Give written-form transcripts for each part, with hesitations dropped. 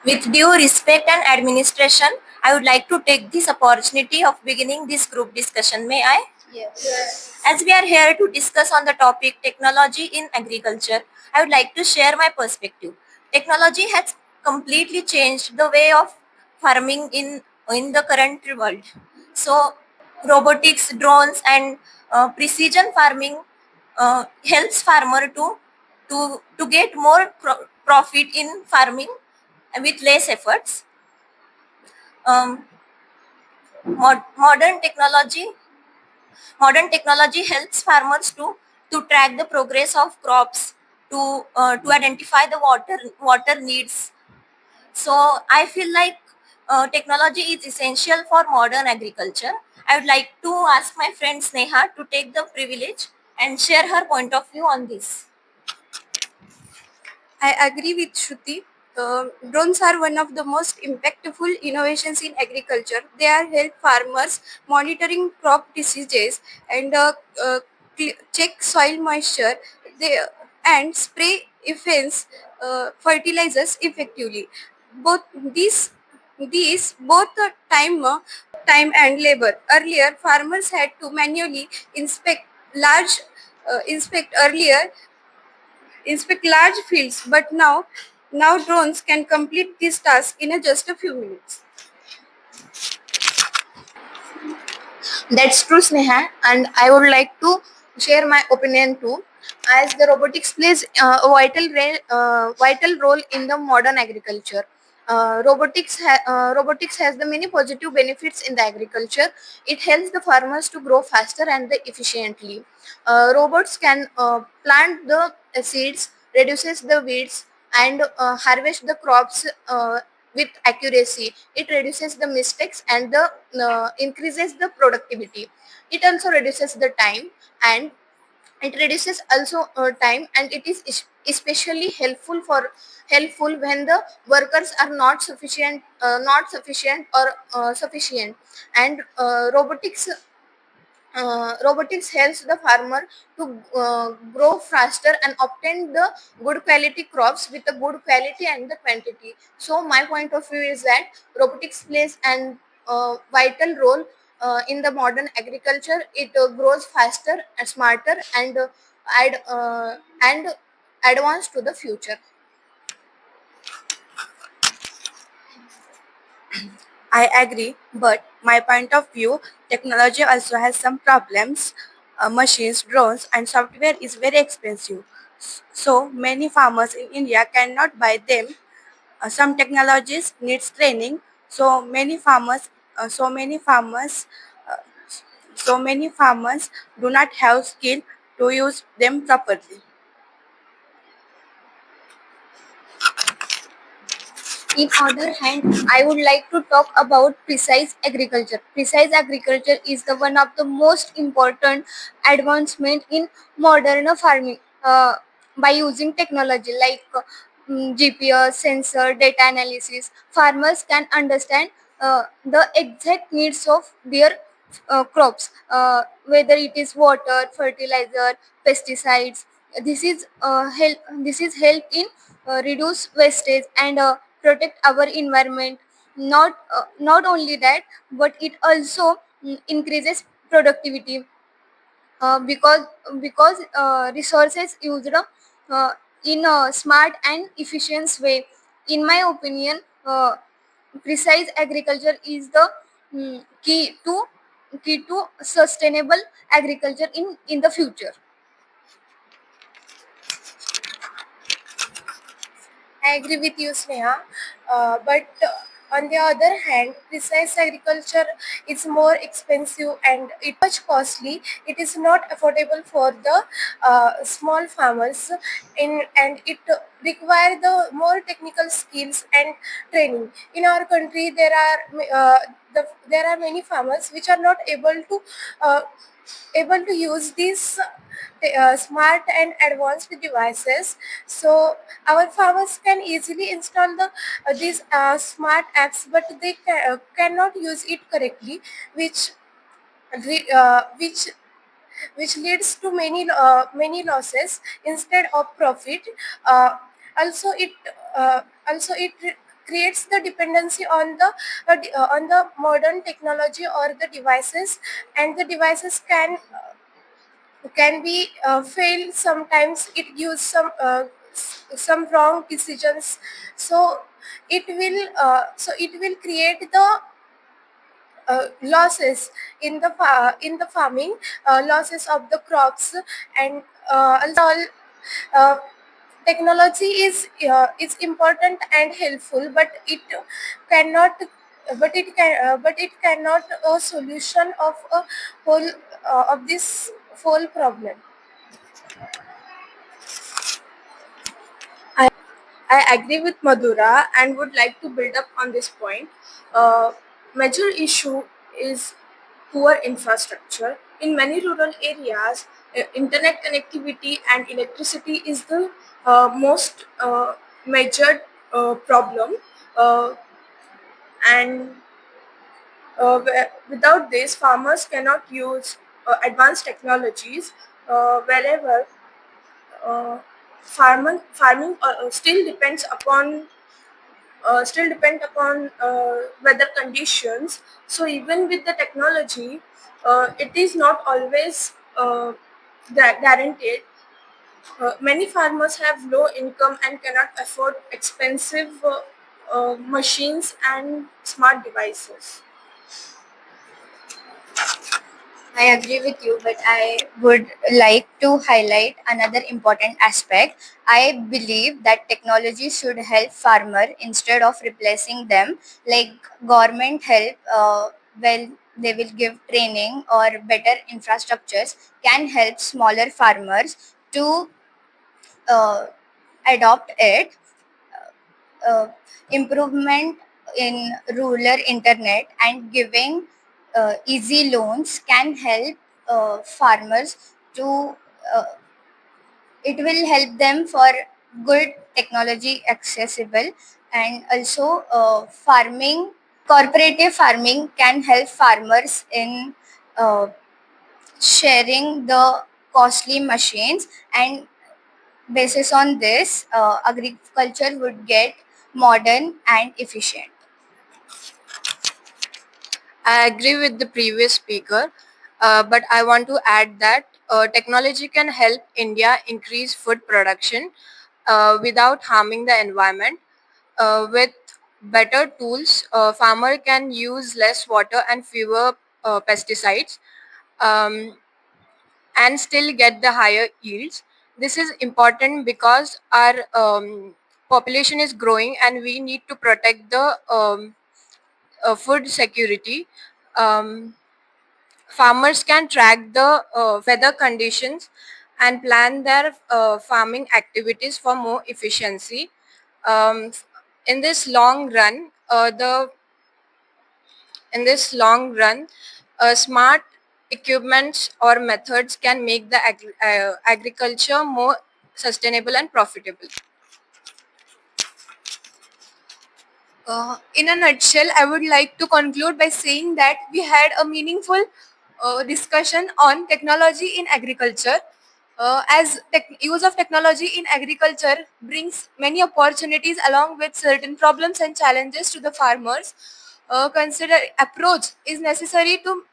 With due respect and administration, I would like to take this opportunity of beginning this group discussion. May I? Yes. As we are here to discuss on the topic technology in agriculture, I would like to share my perspective. Technology has completely changed the way of farming in the current world. So, robotics, drones, and precision farming helps farmer to get more profit in farming with less efforts. Um, modern technology helps farmers to track the progress of crops, to identify the water needs. So I feel like technology is essential for modern agriculture. I would like to ask my friend Sneha to take the privilege and share her point of view on this. I agree with Shruti. Drones are one of the most impactful innovations in agriculture. They are help farmers monitoring crop diseases and check soil moisture. They and spray effects fertilizers effectively. Both these both time and labor. Earlier, farmers had to manually large inspect earlier inspect large fields, but now drones can complete this task in just a few minutes. That's true, Sneha, and I would like to share my opinion too. As the robotics plays a vital role in the modern agriculture. Robotics has the many positive benefits in the agriculture. It helps the farmers to grow faster and efficiently. Robots can plant the seeds, reduces the weeds, and harvest the crops with accuracy. It reduces the mistakes and the increases the productivity. It also reduces the time, and it reduces also time, and it is especially helpful when the workers are not sufficient or sufficient. And robotics helps the farmer to grow faster and obtain the good quality crops with the good quality and the quantity. So my point of view is that robotics plays an vital role in the modern agriculture. It grows faster and smarter and and advance to the future. I agree, but my point of view, technology also has some problems. Machines, drones, and software is very expensive. So many farmers in India cannot buy them. Some technologies needs training. So many farmers, uh, so many farmers, uh, so many farmers do not have skill to use them properly. In other hand, I would like to talk about precise agriculture. Precise agriculture is the one of the most important advancement in modern farming. By using technology like GPS, sensor, data analysis, farmers can understand the exact needs of their crops, whether it is water, fertilizer, pesticides. This is help in reduce wastage and protect our environment. Not only that, but it also increases productivity, because resources used uh, in a smart and efficient way. In my opinion, precise agriculture is the key to sustainable agriculture in the future. I agree with you, Sneha. But on the other hand, precise agriculture is more expensive and it much costly. It is not affordable for the small farmers, and it require the more technical skills and training. In our country, there are many farmers which are not uh, able to use these smart and advanced devices. So our farmers can easily install these smart apps, but they cannot use it correctly, which re- uh, which which leads to many losses instead of profit. Uh, also it also it creates the dependency on the modern technology or the devices, and the devices can be fail sometimes. It gives some wrong decisions. So it will create the losses in the farming, losses of the crops. And also uh, technology is important and helpful, but it cannot but it cannot a solution of a whole of this whole problem. I, I agree with Madhura and would like to build up on this point. Major issue is poor infrastructure. In many rural areas, internet connectivity and electricity is the most major problem. Uh, and without this, farmers cannot use advanced technologies wherever uh, farming still depend upon weather conditions. So even with the technology, it is not always guaranteed. Many farmers have low income and cannot afford expensive machines and smart devices. I agree with you, but I would like to highlight another important aspect. I believe that technology should help farmer instead of replacing them. Like government help, well, they will give training or better infrastructures can help smaller farmers to uh, adopt it. uh, Improvement in rural internet and giving easy loans can help farmers to uh, it will help them for good technology accessible. And also farming cooperative farming can help farmers in uh, sharing the costly machines, and basis on this agriculture would get modern and efficient. I agree with the previous speaker, but I want to add that technology can help India increase food production without harming the environment. With better tools, farmer can use less water and fewer pesticides, um, and still get the higher yields. This is important because our population is growing and we need to protect the food security. Um, Farmers can track the weather conditions and plan their farming activities for more efficiency. Um, in this long run, smart equipments or methods can make the agriculture more sustainable and profitable. In a nutshell, I would like to conclude by saying that we had a meaningful discussion on technology in agriculture. As use of technology in agriculture brings many opportunities along with certain problems and challenges to the farmers. Consider approach is necessary to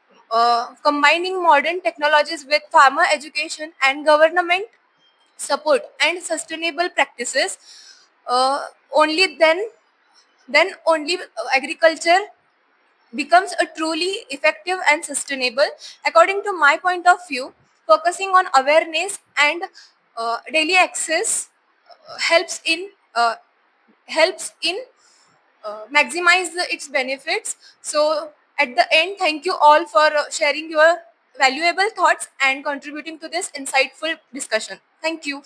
combining modern technologies with farmer education and government support and sustainable practices. Only then only agriculture becomes a truly effective and sustainable. According to my point of view, focusing on awareness and daily access helps in uh, helps in maximize its benefits. So at the end, thank you all for sharing your valuable thoughts and contributing to this insightful discussion. Thank you.